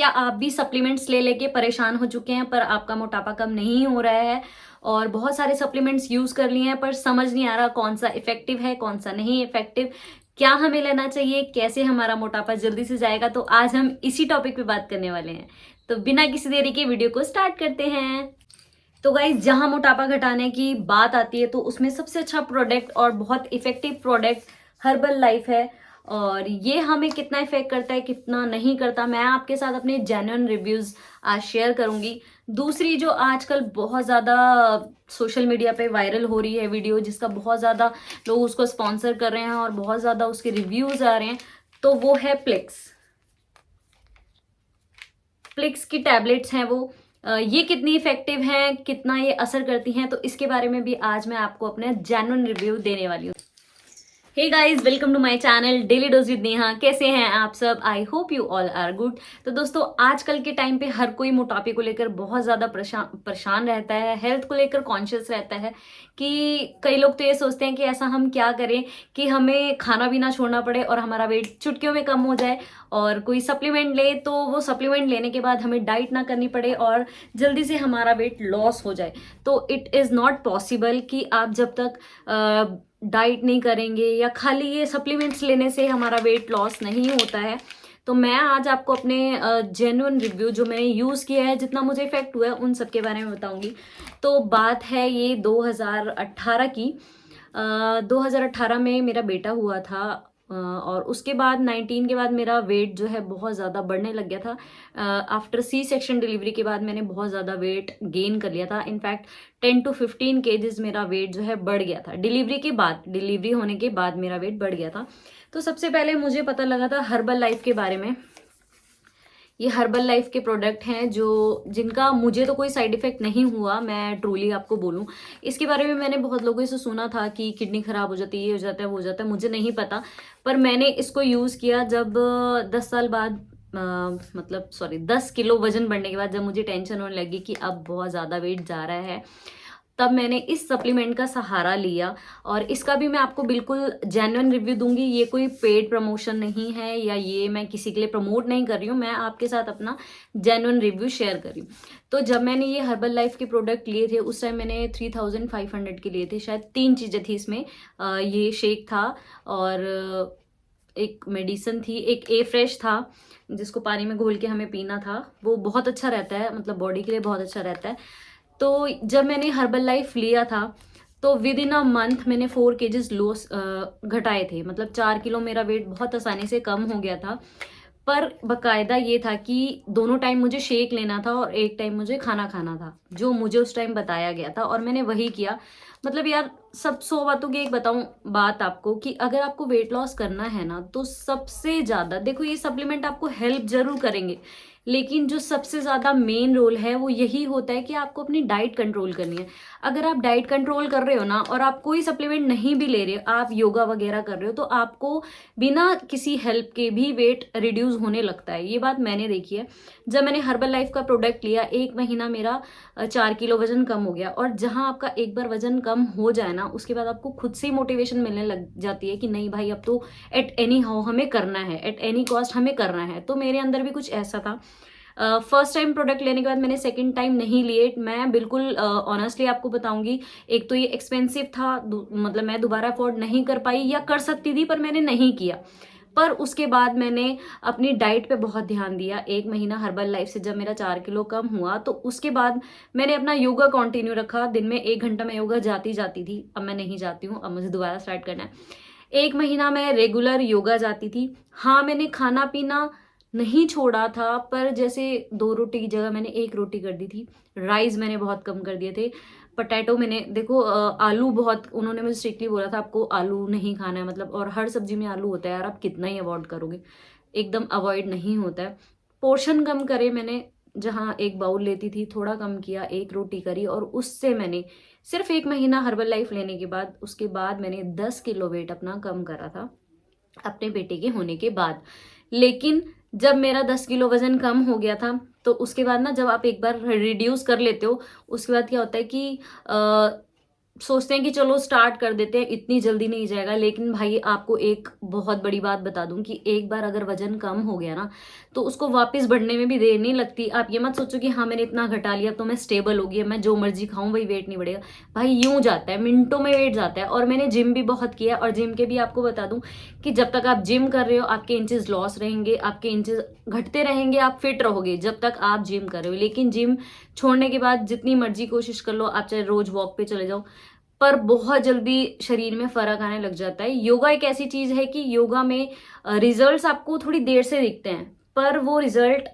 क्या आप भी सप्लीमेंट्स ले लेके परेशान हो चुके हैं पर आपका मोटापा कम नहीं हो रहा है और बहुत सारे सप्लीमेंट्स यूज कर लिए हैं पर समझ नहीं आ रहा कौन सा इफेक्टिव है कौन सा नहीं इफेक्टिव, क्या हमें लेना चाहिए, कैसे हमारा मोटापा जल्दी से जाएगा। तो आज हम इसी टॉपिक पे बात करने वाले हैं। तो बिना किसी देरी के वीडियो को स्टार्ट करते हैं। तो गाइज, जहां मोटापा घटाने की बात आती है तो उसमें सबसे अच्छा प्रोडक्ट और बहुत इफेक्टिव प्रोडक्ट हर्बल लाइफ है। और ये हमें कितना इफेक्ट करता है कितना नहीं करता, मैं आपके साथ अपने जेन्युइन रिव्यूज आज शेयर करूंगी। दूसरी जो आजकल बहुत ज़्यादा सोशल मीडिया पे वायरल हो रही है वीडियो, जिसका बहुत ज़्यादा लोग उसको स्पॉन्सर कर रहे हैं और बहुत ज़्यादा उसके रिव्यूज आ रहे हैं, तो वो है प्लिक्स। प्लिक्स की टैबलेट्स हैं वो। ये कितनी इफेक्टिव हैं, कितना ये असर करती हैं, तो इसके बारे में भी आज मैं आपको अपने जेन्युइन रिव्यू देने वाली हूँ। Hey guys, welcome to my channel daily dose with Neha. कैसे हैं आप सब? I hope you all are good. तो दोस्तों, आजकल के टाइम पे हर कोई मोटापे को लेकर बहुत ज़्यादा परेशान रहता है, हेल्थ को लेकर कॉन्शियस रहता है। कि कई लोग तो ये सोचते हैं कि ऐसा हम क्या करें कि हमें खाना भी ना छोड़ना पड़े और हमारा वेट चुटकियों में कम हो जाए, और कोई सप्लीमेंट ले तो वो सप्लीमेंट लेने के बाद हमें डाइट ना करनी पड़े और जल्दी से हमारा वेट लॉस हो जाए। तो इट इज़ नॉट पॉसिबल कि आप जब तक डाइट नहीं करेंगे या खाली ये सप्लीमेंट्स लेने से हमारा वेट लॉस नहीं होता है। तो मैं आज आपको अपने जेन्युइन रिव्यू जो मैंने यूज़ किया है, जितना मुझे इफेक्ट हुआ है, उन सब के बारे में बताऊंगी। तो बात है ये 2018 की। 2018 में मेरा बेटा हुआ था। और उसके बाद 19 के बाद मेरा वेट जो है बहुत ज़्यादा बढ़ने लग गया था। आफ्टर सी सेक्शन डिलीवरी के बाद मैंने बहुत ज़्यादा वेट गेन कर लिया था। इनफैक्ट 10 to 15 केजीज मेरा वेट जो है बढ़ गया था। डिलीवरी होने के बाद मेरा वेट बढ़ गया था। तो सबसे पहले मुझे पता लगा था हर्बल लाइफ के बारे में। ये हर्बल लाइफ के प्रोडक्ट हैं जो जिनका मुझे तो कोई साइड इफेक्ट नहीं हुआ, मैं ट्रूली आपको बोलूं। इसके बारे में मैंने बहुत लोगों से सुना था कि किडनी खराब हो जाती है, ये हो जाता है, वो हो जाता है, मुझे नहीं पता। पर मैंने इसको यूज़ किया जब 10 साल बाद, मतलब सॉरी 10 किलो वजन बढ़ने के बाद, जब मुझे टेंशन होने लगी कि अब बहुत ज़्यादा वेट जा रहा है, तब मैंने इस सप्लीमेंट का सहारा लिया। और इसका भी मैं आपको बिल्कुल जेन्युइन रिव्यू दूंगी। ये कोई पेड प्रमोशन नहीं है या ये मैं किसी के लिए प्रमोट नहीं कर रही हूँ, मैं आपके साथ अपना जेन्युइन रिव्यू शेयर कर रही हूँ। तो जब मैंने ये हर्बल लाइफ के प्रोडक्ट लिए थे उस टाइम मैंने 3500 के लिए थे। शायद 3 चीज़ें थी इसमें। ये शेक था और एक मेडिसिन थी, एक ए फ्रेश था जिसको पानी में घोल के हमें पीना था। वो बहुत अच्छा रहता है, मतलब बॉडी के लिए बहुत अच्छा रहता है। तो जब मैंने हर्बल लाइफ लिया था तो विद इन अ मंथ मैंने 4 केजीज लॉस घटाए थे। मतलब 4 किलो मेरा वेट बहुत आसानी से कम हो गया था। पर बकायदा ये था कि दोनों टाइम मुझे शेक लेना था और एक टाइम मुझे खाना खाना था, जो मुझे उस टाइम बताया गया था और मैंने वही किया। मतलब यार, सब 100 बातों की एक बताऊं बात आपको, कि अगर आपको वेट लॉस करना है ना, तो सबसे ज़्यादा देखो, ये सप्लीमेंट आपको हेल्प जरूर करेंगे, लेकिन जो सबसे ज़्यादा मेन रोल है वो यही होता है कि आपको अपनी डाइट कंट्रोल करनी है। अगर आप डाइट कंट्रोल कर रहे हो ना और आप कोई सप्लीमेंट नहीं भी ले रहे हो, आप योगा वगैरह कर रहे हो, तो आपको बिना किसी हेल्प के भी वेट रिड्यूस होने लगता है। ये बात मैंने देखी है। जब मैंने हर्बल लाइफ का प्रोडक्ट लिया, 1 महीना मेरा 4 किलो वजन कम हो गया। और जहां आपका एक बार वजन कम हो जाए ना, उसके बाद आपको खुद से ही मोटिवेशन मिलने लग जाती है कि नहीं भाई, अब तो एट एनी हाउ हमें करना है, एट एनी कॉस्ट हमें करना है। तो मेरे अंदर भी कुछ ऐसा था। फर्स्ट टाइम प्रोडक्ट लेने के बाद मैंने सेकंड टाइम नहीं लिए। मैं बिल्कुल ऑनेस्टली आपको बताऊंगी, एक तो ये एक्सपेंसिव था, मतलब मैं दोबारा अफोर्ड नहीं कर पाई, या कर सकती थी पर मैंने नहीं किया। पर उसके बाद मैंने अपनी डाइट पे बहुत ध्यान दिया। 1 महीना हर्बल लाइफ से जब मेरा 4 किलो कम हुआ, तो उसके बाद मैंने अपना योगा कंटिन्यू रखा। दिन में 1 घंटा मैं योगा जाती थी, अब मैं नहीं जाती हूँ, अब मुझे दोबारा स्टार्ट करना है। 1 महीना मैं रेगुलर योगा जाती थी। हाँ, मैंने खाना पीना नहीं छोड़ा था, पर जैसे 2 रोटी की जगह मैंने 1 रोटी कर दी थी। राइस मैंने बहुत कम कर दिए थे। पोटैटो मैंने, देखो आलू बहुत, उन्होंने मुझे स्ट्रिक्टली बोला था आपको आलू नहीं खाना है, मतलब, और हर सब्जी में आलू होता है यार, आप कितना ही अवॉइड करोगे, एकदम अवॉइड नहीं होता है। पोर्शन कम करे मैंने, जहाँ 1 बाउल लेती थी थोड़ा कम किया, 1 रोटी करी। और उससे मैंने सिर्फ 1 महीना हर्बल लाइफ लेने के बाद, उसके बाद मैंने 10 किलो वेट अपना कम करा था अपने बेटे के होने के बाद। लेकिन जब मेरा 10 किलो वजन कम हो गया था, तो उसके बाद ना, जब आप एक बार रिड्यूस कर लेते हो, उसके बाद क्या होता है कि सोचते हैं कि चलो स्टार्ट कर देते हैं, इतनी जल्दी नहीं जाएगा। लेकिन भाई आपको एक बहुत बड़ी बात बता दूं कि एक बार अगर वजन कम हो गया ना तो उसको वापस बढ़ने में भी देर नहीं लगती। आप ये मत सोचो कि हाँ मैंने इतना घटा लिया तो मैं स्टेबल हो गई, मैं जो मर्जी खाऊं वही वेट नहीं बढ़ेगा। भाई यूं जाता है, मिनटों में वेट जाता है। और मैंने जिम भी बहुत किया, और जिम के भी आपको बता दूं कि जब तक आप जिम कर रहे हो आपके इंचेस लॉस रहेंगे, आपके इंचेस घटते रहेंगे, आप फिट रहोगे जब तक आप जिम कर रहे हो। लेकिन जिम छोड़ने के बाद जितनी मर्जी कोशिश कर लो, आप चाहे रोज वॉक पे चले जाओ, पर बहुत जल्दी शरीर में फर्क आने लग जाता है। योगा एक ऐसी चीज है कि योगा में रिजल्ट्स आपको थोड़ी देर से दिखते हैं, पर वो रिजल्ट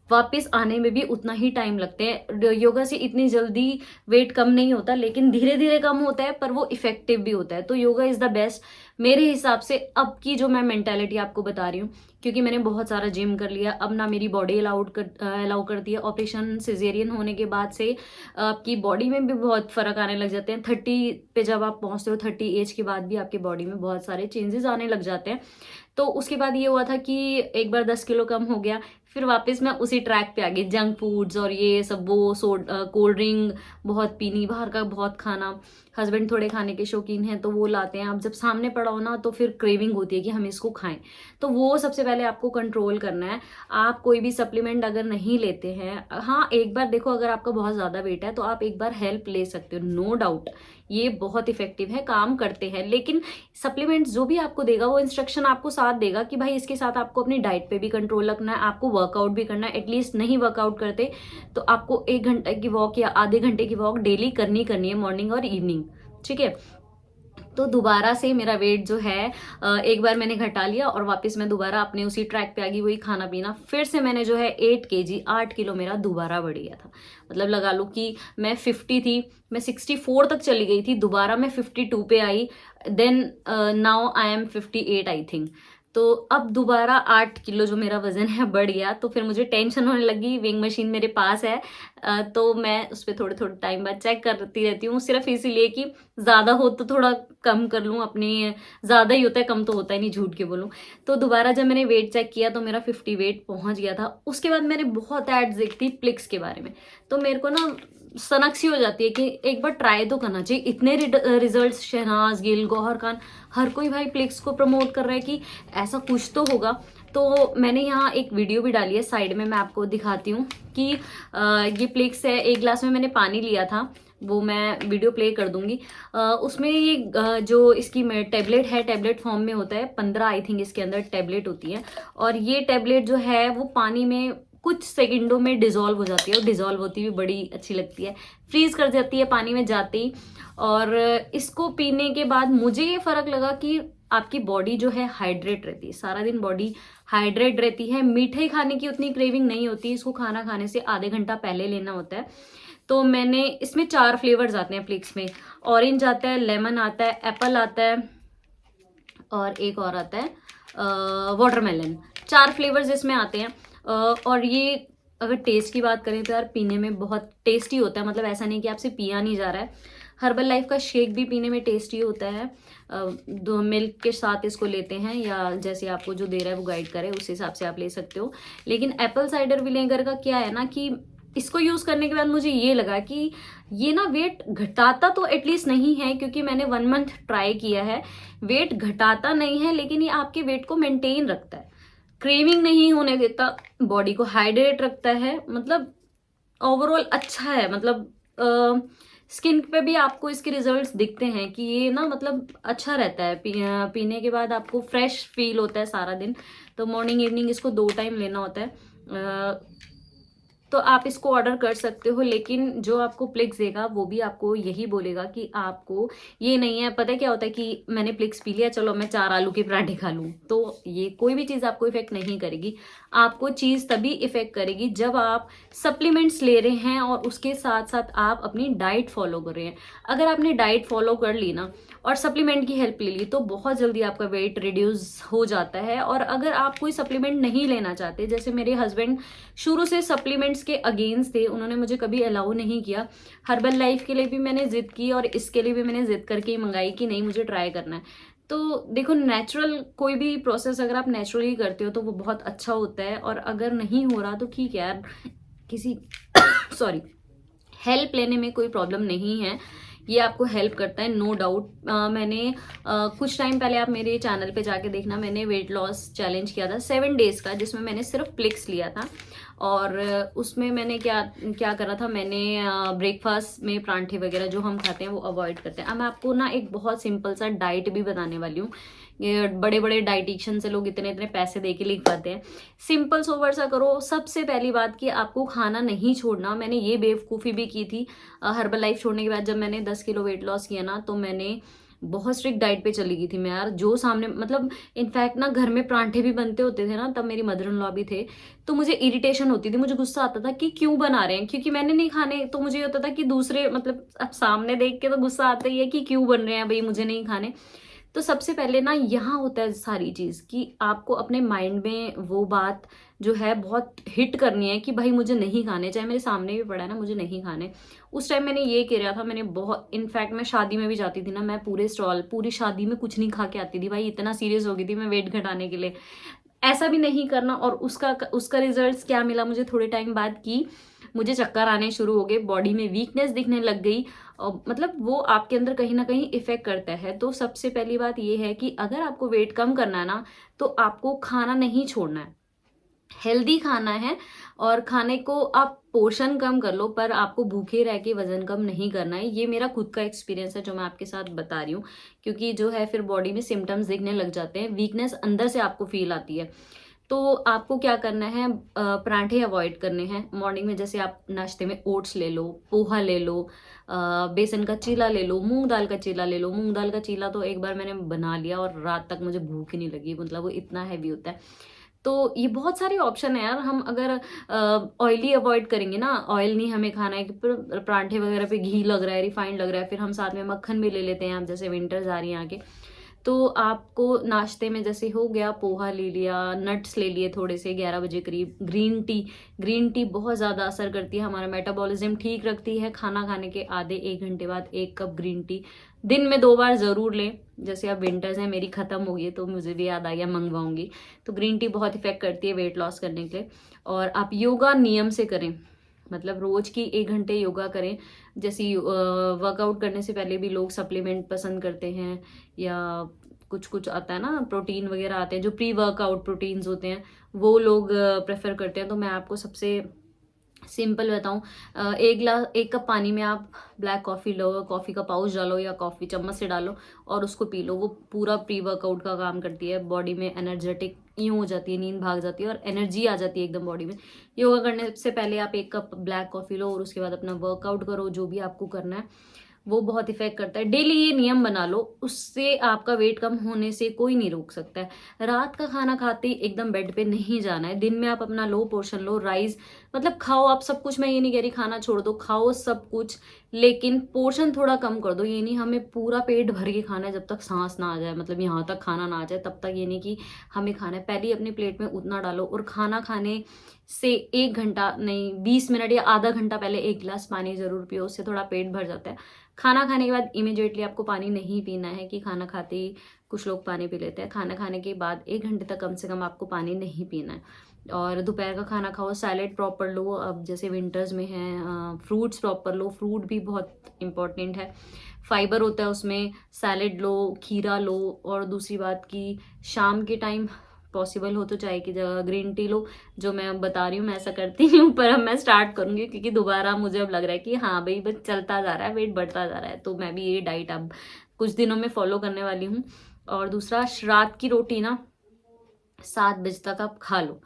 वापस आने में भी उतना ही टाइम लगते हैं। योगा से इतनी जल्दी वेट कम नहीं होता, लेकिन धीरे धीरे कम होता है, पर वो इफेक्टिव भी होता है। तो योगा इज द बेस्ट मेरे हिसाब से। अब की जो मैं मेंटालिटी आपको बता रही हूँ, क्योंकि मैंने बहुत सारा जिम कर लिया, अब ना मेरी बॉडी अलाउ करती है। ऑपरेशन सिजेरियन होने के बाद से आपकी बॉडी में भी बहुत फर्क आने लग जाते हैं। 30 पे जब आप पहुंचते हो, 30 एज के बाद भी आपकी बॉडी में बहुत सारे चेंजेस आने लग जाते हैं। तो उसके बाद ये हुआ था कि एक बार 10 किलो कम हो गया, फिर वापस मैं उसी ट्रैक पे आ गई। जंक फूड्स और ये सब, वो कोल्ड ड्रिंक बहुत पीनी, बाहर का बहुत खाना। हस्बैंड थोड़े खाने के शौकीन हैं तो वो लाते हैं। अब जब सामने पड़ा हो ना तो फिर क्रेविंग होती है कि हम इसको खाएं। तो वो सबसे पहले आपको कंट्रोल करना है। आप कोई भी सप्लीमेंट अगर नहीं लेते हैं, हाँ एक बार देखो अगर आपका बहुत ज़्यादा वेट है तो आप एक बार हेल्प ले सकते हो, नो डाउट ये बहुत इफेक्टिव है, काम करते हैं। लेकिन सप्लीमेंट जो भी आपको देगा वो इंस्ट्रक्शन आपको साथ देगा कि भाई इसके साथ आपको अपनी डाइट पे भी कंट्रोल रखना है, आपको वर्कआउट भी करना है। एटलीस्ट नहीं वर्कआउट करते तो आपको 1 घंटे की वॉक या आधे घंटे की वॉक डेली करनी है, मॉर्निंग और इवनिंग, ठीक है। तो दोबारा से मेरा वेट जो है एक बार मैंने घटा लिया और वापस मैं दोबारा अपने उसी ट्रैक पे आ गई, वही खाना पीना। फिर से मैंने जो है 8 किलो मेरा दोबारा बढ़ गया था। मतलब लगा लो कि मैं 50 थी, मैं 64 तक चली गई थी, दोबारा मैं 52 पे आई। Then now I am 58 I think. तो अब दोबारा 8 किलो जो मेरा वजन है बढ़ गया। तो फिर मुझे टेंशन होने लगी। वेइंग मशीन मेरे पास है, तो मैं उस पर थोड़े थोड़े टाइम बाद चेक करती रहती हूँ, सिर्फ इसीलिए कि ज़्यादा हो तो थोड़ा कम कर लूँ अपनी। ज़्यादा ही होता है, कम तो होता ही नहीं, झूठ के बोलूँ। तो दोबारा जब मैंने वेट चेक किया तो मेरा 50 वेट पहुँच गया था। उसके बाद मैंने बहुत एड्स देखी प्लिक्स के बारे में, तो मेरे को ना सनक सी हो जाती है कि एक बार ट्राई तो करना चाहिए। इतने रिजल्ट्स, शहनाज गिल, गौहर खान, हर कोई भाई प्लिक्स को प्रमोट कर रहा है कि ऐसा कुछ तो होगा। तो मैंने यहाँ एक वीडियो भी डाली है, साइड में मैं आपको दिखाती हूँ कि ये प्लिक्स है। 1 गिलास में मैंने पानी लिया था, वो मैं वीडियो प्ले कर दूंगी। उसमें ये जो इसकी टेबलेट है, टेबलेट फॉर्म में होता है, 15 आई थिंक इसके अंदर टेबलेट होती है। और ये टेबलेट जो है वो पानी में कुछ सेकंडों में डिजोल्व हो जाती है, और डिजोल्व होती हुई बड़ी अच्छी लगती है, फ्रीज कर जाती है पानी में जाते ही। और इसको पीने के बाद मुझे ये फर्क लगा कि आपकी बॉडी जो है हाइड्रेट रहती है, सारा दिन बॉडी हाइड्रेट रहती है। मीठे खाने की उतनी क्रेविंग नहीं होती, इसको खाना खाने से आधे घंटा पहले लेना होता है। तो मैंने इसमें 4 फ्लेवर्स आते हैं प्लिक्स में। ऑरेंज आता है, लेमन आता है, एप्पल आता है, और एक और आता है वाटरमेलन। 4 फ्लेवर्स इसमें आते हैं। और ये अगर टेस्ट की बात करें तो यार पीने में बहुत टेस्टी होता है। मतलब ऐसा नहीं कि आपसे पिया नहीं जा रहा है। हर्बल लाइफ का शेक भी पीने में टेस्टी होता है। दो मिल्क के साथ इसको लेते हैं, या जैसे आपको जो दे रहा है वो गाइड करे उस हिसाब से आप ले सकते हो। लेकिन एप्पल साइडर विनेगर का क्या है ना कि इसको यूज करने के बाद मुझे ये लगा कि ये ना वेट घटाता तो एटलीस्ट नहीं है, क्योंकि मैंने 1 मंथ ट्राई किया है। वेट घटाता नहीं है, लेकिन ये आपके वेट को मेंटेन रखता है, क्रेविंग नहीं होने देता, बॉडी को हाइड्रेट रखता है। मतलब ओवरऑल अच्छा है। मतलब स्किन पे भी आपको इसके रिजल्ट्स दिखते हैं कि ये ना मतलब अच्छा रहता है। पीने के बाद आपको फ्रेश फील होता है सारा दिन। तो मॉर्निंग इवनिंग इसको 2 टाइम लेना होता है। तो आप इसको ऑर्डर कर सकते हो, लेकिन जो आपको प्लिक्स देगा वो भी आपको यही बोलेगा कि आपको ये नहीं है। पता है क्या होता है कि मैंने प्लिक्स पी लिया, चलो मैं 4 आलू के पराठे खा लूँ, तो ये कोई भी चीज़ आपको इफेक्ट नहीं करेगी। आपको चीज़ तभी इफेक्ट करेगी जब आप सप्लीमेंट्स ले रहे हैं और उसके साथ साथ आप अपनी डाइट फॉलो कर रहे हैं। अगर आपने डाइट फॉलो कर ली ना और सप्लीमेंट की हेल्प ले ली तो बहुत जल्दी आपका वेट रिड्यूस हो जाता है। और अगर आप कोई सप्लीमेंट नहीं लेना चाहते, जैसे मेरे हस्बैंड शुरू से सप्लीमेंट्स के अगेंस्ट थे, उन्होंने मुझे कभी अलाउ नहीं किया। हर्बल लाइफ के लिए भी मैंने जिद की और इसके लिए भी मैंने जिद करके ही मंगाई कि नहीं मुझे ट्राई करना है। तो देखो, नेचुरल कोई भी प्रोसेस अगर आप नेचुरली करते हो तो वो बहुत अच्छा होता है। और अगर नहीं हो रहा तो ठीक है यार, किसी सॉरी हेल्प लेने में कोई प्रॉब्लम नहीं है। ये आपको हेल्प करता है, नो डाउट। मैंने कुछ टाइम पहले, आप मेरे चैनल पे जाके देखना, मैंने वेट लॉस चैलेंज किया था 7 डेज़ का, जिसमें मैंने सिर्फ प्लिक्स लिया था। और उसमें मैंने क्या क्या करा था, मैंने ब्रेकफास्ट में परांठे वगैरह जो हम खाते हैं वो अवॉइड करते हैं। अब मैं आपको ना एक बहुत सिंपल सा डाइट भी बताने वाली हूँ। ये बड़े बड़े डाइटिशियन से लोग इतने इतने पैसे दे के लिखवाते हैं, सिंपल सोवर सा करो। सबसे पहली बात कि आपको खाना नहीं छोड़ना। मैंने ये बेवकूफ़ी भी की थी हर्बल लाइफ छोड़ने के बाद। जब मैंने 10 किलो वेट लॉस किया ना, तो मैंने बहुत स्ट्रिक्ट डाइट पे चली गई थी मैं यार। जो सामने मतलब इनफैक्ट ना घर में परांठे भी बनते होते थे ना, तब मेरी मदर इन लॉ भी थे, तो मुझे इरिटेशन होती थी, मुझे गुस्सा आता था कि क्यों बना रहे हैं, क्योंकि मैंने नहीं खाने। तो मुझे होता था कि दूसरे, मतलब अब सामने देख के तो गुस्सा आता ही है कि क्यों बन रहे हैं भाई, मुझे नहीं खाने। तो सबसे पहले ना यहाँ होता है सारी चीज़ कि आपको अपने माइंड में वो बात जो है बहुत हिट करनी है कि भाई मुझे नहीं खाने, चाहे मेरे सामने भी पड़ा है ना, मुझे नहीं खाने। उस टाइम मैंने ये किया था, मैंने बहुत, इनफैक्ट मैं शादी में भी जाती थी ना, मैं पूरे स्टॉल, पूरी शादी में कुछ नहीं खा के आती थी भाई, इतना सीरियस हो गई थी मैं वेट घटाने के लिए। ऐसा भी नहीं करना। और उसका उसका रिजल्ट क्या मिला मुझे थोड़े टाइम बाद, कि मुझे चक्कर आने शुरू हो गए, बॉडी में वीकनेस दिखने लग गई। और मतलब वो आपके अंदर कहीं ना कहीं इफेक्ट करता है। तो सबसे पहली बात ये है कि अगर आपको वेट कम करना है ना, तो आपको खाना नहीं छोड़ना है, हेल्दी खाना है। और खाने को आप पोर्शन कम कर लो, पर आपको भूखे रह के वजन कम नहीं करना है। ये मेरा खुद का एक्सपीरियंस है जो मैं आपके साथ बता रही हूँ, क्योंकि जो है फिर बॉडी में सिम्टम्स दिखने लग जाते हैं, वीकनेस अंदर से आपको फील आती है। तो आपको क्या करना है, पराठे अवॉइड करने हैं मॉर्निंग में। जैसे आप नाश्ते में ओट्स ले लो, पोहा ले लो, बेसन का चीला ले लो, मूंग दाल का चीला ले लो। मूंग दाल का चीला तो एक बार मैंने बना लिया और रात तक मुझे भूख ही नहीं लगी, मतलब वो इतना हैवी होता है। तो ये बहुत सारे ऑप्शन है यार। हम अगर ऑयली अवॉइड करेंगे ना, ऑयल नहीं हमें खाना है, कि परांठे वगैरह पे घी लग रहा है, रिफाइंड लग रहा है, फिर हम साथ में मक्खन भी ले लेते हैं। अब जैसे विंटर्स आ रही हैं आगे, तो आपको नाश्ते में जैसे हो गया, पोहा ले लिया, नट्स ले लिए थोड़े से 11 बजे करीब। ग्रीन टी बहुत ज़्यादा असर करती है, हमारा मेटाबॉलिज्म ठीक रखती है। खाना खाने के आधे 1 घंटे बाद 1 कप ग्रीन टी दिन में 2 बार ज़रूर लें। जैसे अब विंटर्स हैं, मेरी ख़त्म हो गई तो मुझे भी याद आ गया, मंगवाऊंगी। तो ग्रीन टी बहुत इफेक्ट करती है वेट लॉस करने के लिए। और आप योगा नियम से करें, मतलब रोज की 1 घंटे योगा करें। जैसे वर्कआउट करने से पहले भी लोग सप्लीमेंट पसंद करते हैं, या कुछ कुछ आता है ना, प्रोटीन वगैरह आते हैं जो प्री वर्कआउट प्रोटीन्स होते हैं, वो लोग प्रेफर करते हैं। तो मैं आपको सबसे सिंपल बताऊं, 1 कप पानी में आप ब्लैक कॉफ़ी लो, कॉफ़ी का पाउच डालो या कॉफ़ी चम्मच से डालो और उसको पी लो। वो पूरा प्री वर्कआउट का काम करती है, बॉडी में एनर्जेटिक यूँ हो जाती है, नींद भाग जाती है और एनर्जी आ जाती है एकदम बॉडी में। योगा करने से पहले आप 1 कप ब्लैक कॉफ़ी लो और उसके बाद अपना वर्कआउट करो, जो भी आपको करना है। वो बहुत इफेक्ट करता है। डेली ये नियम बना लो, उससे आपका वेट कम होने से कोई नहीं रोक सकता है। रात का खाना खाते ही एकदम बेड पे नहीं जाना है। दिन में आप अपना लो पोर्शन लो, राइस मतलब खाओ आप सब कुछ। मैं ये नहीं कह रही खाना छोड़ दो, खाओ सब कुछ, लेकिन पोर्शन थोड़ा कम कर दो। ये नहीं हमें पूरा पेट भर के खाना है जब तक सांस ना आ जाए, मतलब यहाँ तक खाना ना आ जाए तब तक ये नहीं कि हमें खाना है। पहले ही अपनी प्लेट में उतना डालो। और खाना खाने से 1 घंटा नहीं, 20 मिनट या आधा घंटा पहले 1 गिलास पानी जरूर पियो, उससे थोड़ा पेट भर जाता है। खाना खाने के बाद इमीडिएटली आपको पानी नहीं पीना है, कि खाना खाते ही कुछ लोग पानी पी लेते हैं। खाना खाने के बाद 1 घंटे तक कम से कम आपको पानी नहीं पीना है। और दोपहर का खाना खाओ, सैलेड प्रॉपर लो। अब जैसे विंटर्स में है, फ्रूट्स प्रॉपर लो, फ्रूट भी बहुत इंपॉर्टेंट है, फाइबर होता है उसमें। सैलेड लो, खीरा लो। और दूसरी बात कि शाम के टाइम पॉसिबल हो तो चाय की जगह ग्रीन टी लो। जो मैं अब बता रही हूँ मैं ऐसा करती नहीं हूँ, पर अब मैं स्टार्ट करूंगी, क्योंकि दोबारा मुझे अब लग रहा है कि हाँ भाई बस चलता जा रहा है, वेट बढ़ता जा रहा है। तो मैं भी ये डाइट अब कुछ दिनों में फॉलो करने वाली हूँ। और दूसरा, रात की रोटी ना 7 बजे तक आप खा लो,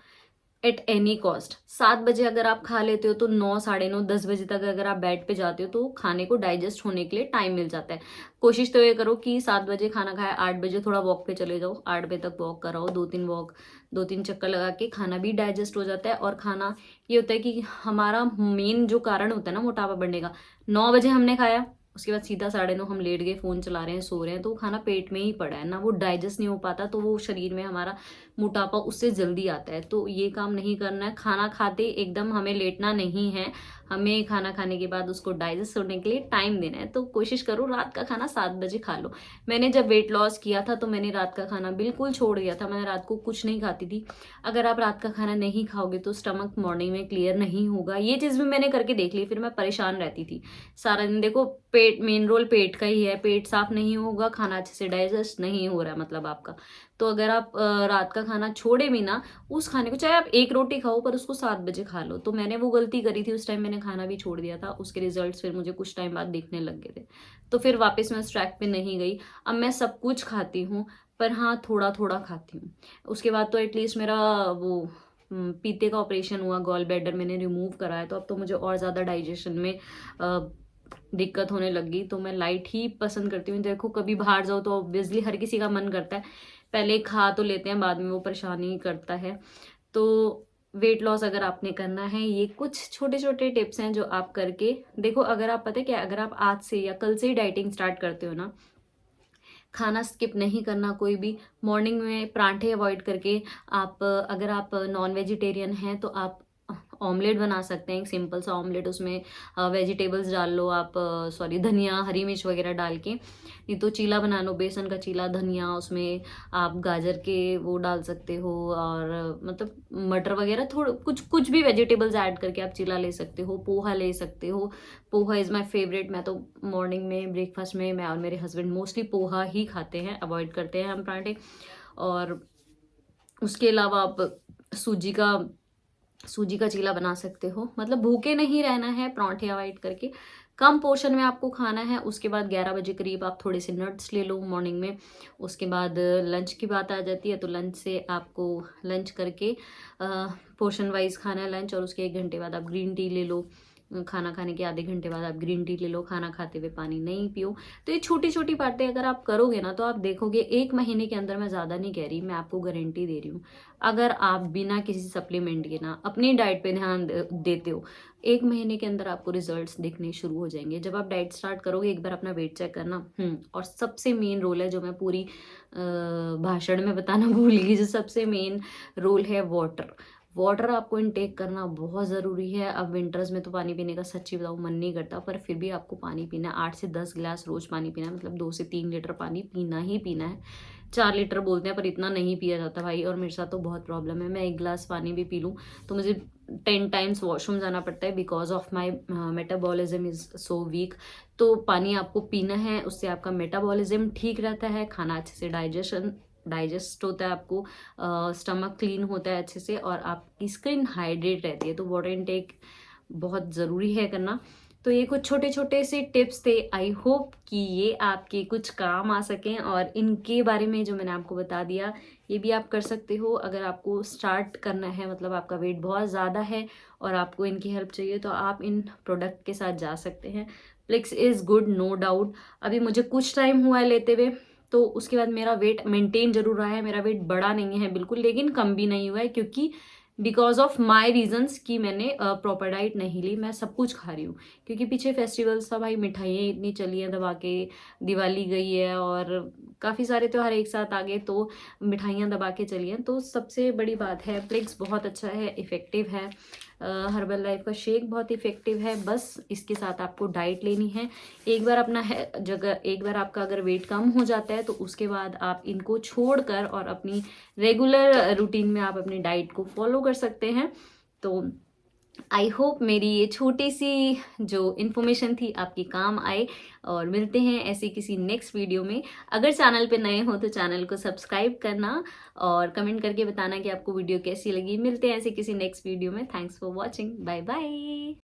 एट एनी कॉस्ट। 7 बजे अगर आप खा लेते हो तो 9, साढ़े 9, 10 बजे तक अगर आप बेड पे जाते हो तो खाने को डाइजेस्ट होने के लिए टाइम मिल जाता है। कोशिश तो ये करो कि 7 बजे खाना खाए, 8 बजे थोड़ा वॉक पे चले जाओ, 8 बजे तक वॉक कराओ, 2-3 चक्कर लगा के खाना भी डाइजेस्ट हो जाता है। और खाना ये होता है कि हमारा मेन जो कारण होता है ना मोटापा बढ़ने का, 9 बजे हमने खाया, उसके बाद सीधा 9:30 हम लेट गए, फोन चला रहे हैं, सो रहे हैं, तो वो खाना पेट में ही पड़ा है ना, वो डाइजेस्ट नहीं हो पाता, तो वो शरीर में हमारा मोटापा उससे जल्दी आता है। तो ये काम नहीं करना है। खाना खाते एकदम हमें लेटना नहीं है, हमें खाना खाने के बाद उसको डाइजेस्ट होने के लिए टाइम देना है। तो कोशिश करो रात का खाना 7 बजे खा लो। मैंने जब वेट लॉस किया था तो मैंने रात का खाना बिल्कुल छोड़ दिया था, मैंने रात को कुछ नहीं खाती थी। अगर आप रात का खाना नहीं खाओगे तो स्टमक मॉर्निंग में क्लियर नहीं होगा। ये चीज़ भी मैंने करके देख ली, फिर मैं परेशान रहती थी सारा दिन। देखो पेट, मेन रोल पेट का ही है, पेट साफ नहीं होगा, खाना अच्छे से डाइजेस्ट नहीं हो रहा है मतलब आपका। तो अगर आप रात का खाना छोड़े भी ना, उस खाने को चाहे आप 1 रोटी खाओ पर उसको 7 बजे खा लो। तो मैंने वो गलती करी थी, उस टाइम मैंने खाना भी छोड़ दिया था। उसके रिजल्ट्स फिर मुझे कुछ टाइम बाद दिखने लग गए थे, तो फिर वापस मैं उस ट्रैक पे नहीं गई। अब मैं सब कुछ खाती हूँ, पर हाँ थोड़ा थोड़ा खाती हूँ। उसके बाद तो एटलीस्ट मेरा वो पीते का ऑपरेशन हुआ, गॉल ब्लैडर मैंने रिमूव कराया, तो अब तो मुझे और ज़्यादा डाइजेशन में दिक्कत होने लगी। तो मैं लाइट ही पसंद करती हूँ। देखो कभी बाहर जाओ तो ऑब्वियसली हर किसी का मन करता है, पहले खा तो लेते हैं, बाद में वो परेशानी करता है। तो वेट लॉस अगर आपने करना है, ये कुछ छोटे छोटे टिप्स हैं जो आप करके देखो। अगर आप पता है क्या, अगर आप आज से या कल से ही डाइटिंग स्टार्ट करते हो ना, खाना स्किप नहीं करना कोई भी। मॉर्निंग में पराठे अवॉइड करके आप, अगर आप नॉन वेजिटेरियन हैं तो आप ऑमलेट बना सकते हैं, एक सिंपल सा ऑमलेट। उसमें वेजिटेबल्स डाल लो आप, सॉरी धनिया हरी मिर्च वगैरह डाल के। नहीं तो चीला बना लो, बेसन का चीला, धनिया, उसमें आप गाजर के वो डाल सकते हो, और मतलब मटर वगैरह थोड़ा कुछ कुछ भी वेजिटेबल्स ऐड करके आप चीला ले सकते हो। पोहा ले सकते हो, पोहा इज़ माई फेवरेट। मैं तो मॉर्निंग में ब्रेकफास्ट में मैं और मेरे हस्बैंड मोस्टली पोहा ही खाते हैं, अवॉइड करते हैं हम पराठे। और उसके अलावा आप सूजी का चीला बना सकते हो। मतलब भूखे नहीं रहना है, पराठे अवॉइड करके कम पोर्शन में आपको खाना है। उसके बाद 11 बजे करीब आप थोड़े से नट्स ले लो मॉर्निंग में। उसके बाद लंच की बात आ जाती है, तो लंच से आपको लंच करके पोर्शन वाइज खाना है लंच, और उसके 1 घंटे बाद आप ग्रीन टी ले लो। खाना खाने के आधे घंटे बाद आप ग्रीन टी ले लो। खाना खाते हुए पानी नहीं पियो। तो ये छोटी छोटी बातें अगर आप करोगे ना, तो आप देखोगे 1 महीने के अंदर, मैं ज़्यादा नहीं कह रही, मैं आपको गारंटी दे रही हूँ, अगर आप बिना किसी सप्लीमेंट के ना अपनी डाइट पे ध्यान देते हो, 1 महीने के अंदर आपको रिजल्ट्स दिखने शुरू हो जाएंगे। जब आप डाइट स्टार्ट करोगे, एक बार अपना वेट चेक करना। और सबसे मेन रोल है, जो मैं पूरी भाषण में बताना भूल गई, जो सबसे मेन रोल है वाटर। वाटर आपको इनटेक करना बहुत ज़रूरी है। अब विंटर्स में तो पानी पीने का सच्ची बताऊँ मन नहीं करता, पर फिर भी आपको पानी पीना है। 8 से 10 गिलास रोज़ पानी पीना है, मतलब 2 से 3 लीटर पानी पीना ही पीना है। 4 लीटर बोलते हैं पर इतना नहीं पिया जाता भाई, और मेरे साथ तो बहुत प्रॉब्लम है। मैं 1 गिलास पानी भी पी लूँ तो मुझे 10 टाइम्स वॉशरूम जाना पड़ता है, because of my metabolism is so weak. तो पानी आपको पीना है, उससे आपका मेटाबॉलिज्म ठीक रहता है, खाना अच्छे से डाइजेस्ट होता है, आपको स्टमक क्लीन होता है अच्छे से, और आपकी स्किन हाइड्रेट रहती है। तो वाटर इनटेक बहुत ज़रूरी है करना। तो ये कुछ छोटे छोटे से टिप्स थे, आई होप कि ये आपके कुछ काम आ सकें। और इनके बारे में जो मैंने आपको बता दिया, ये भी आप कर सकते हो। अगर आपको स्टार्ट करना है, मतलब आपका वेट बहुत ज़्यादा है और आपको इनकी हेल्प चाहिए, तो आप इन प्रोडक्ट के साथ जा सकते हैं। प्लिक्स इज़ गुड, नो डाउट। अभी मुझे कुछ टाइम हुआ है लेते हुए, तो उसके बाद मेरा वेट मेंटेन जरूर रहा है। मेरा वेट बढ़ा नहीं है बिल्कुल, लेकिन कम भी नहीं हुआ है, क्योंकि बिकॉज ऑफ माई रीजन्स कि मैंने प्रॉपर डाइट नहीं ली। मैं सब कुछ खा रही हूँ, क्योंकि पीछे फेस्टिवल्स था भाई, मिठाइयाँ इतनी चली हैं दबा के, दिवाली गई है और काफ़ी सारे त्यौहार एक साथ आ गए, तो मिठाइयाँ दबा के चली हैं। तो सबसे बड़ी बात है, प्लेक्स बहुत अच्छा है, इफ़ेक्टिव है। हर्बल लाइफ का शेक बहुत इफेक्टिव है। बस इसके साथ आपको डाइट लेनी है। एक बार आपका अगर वेट कम हो जाता है, तो उसके बाद आप इनको छोड़कर और अपनी रेगुलर रूटीन में आप अपनी डाइट को फॉलो कर सकते हैं। तो आई होप मेरी ये छोटी सी जो इन्फॉर्मेशन थी आपके काम आए, और मिलते हैं ऐसे किसी नेक्स्ट वीडियो में। अगर चैनल पे नए हो तो चैनल को सब्सक्राइब करना और कमेंट करके बताना कि आपको वीडियो कैसी लगी। मिलते हैं ऐसे किसी नेक्स्ट वीडियो में। Thanks for watching, bye bye.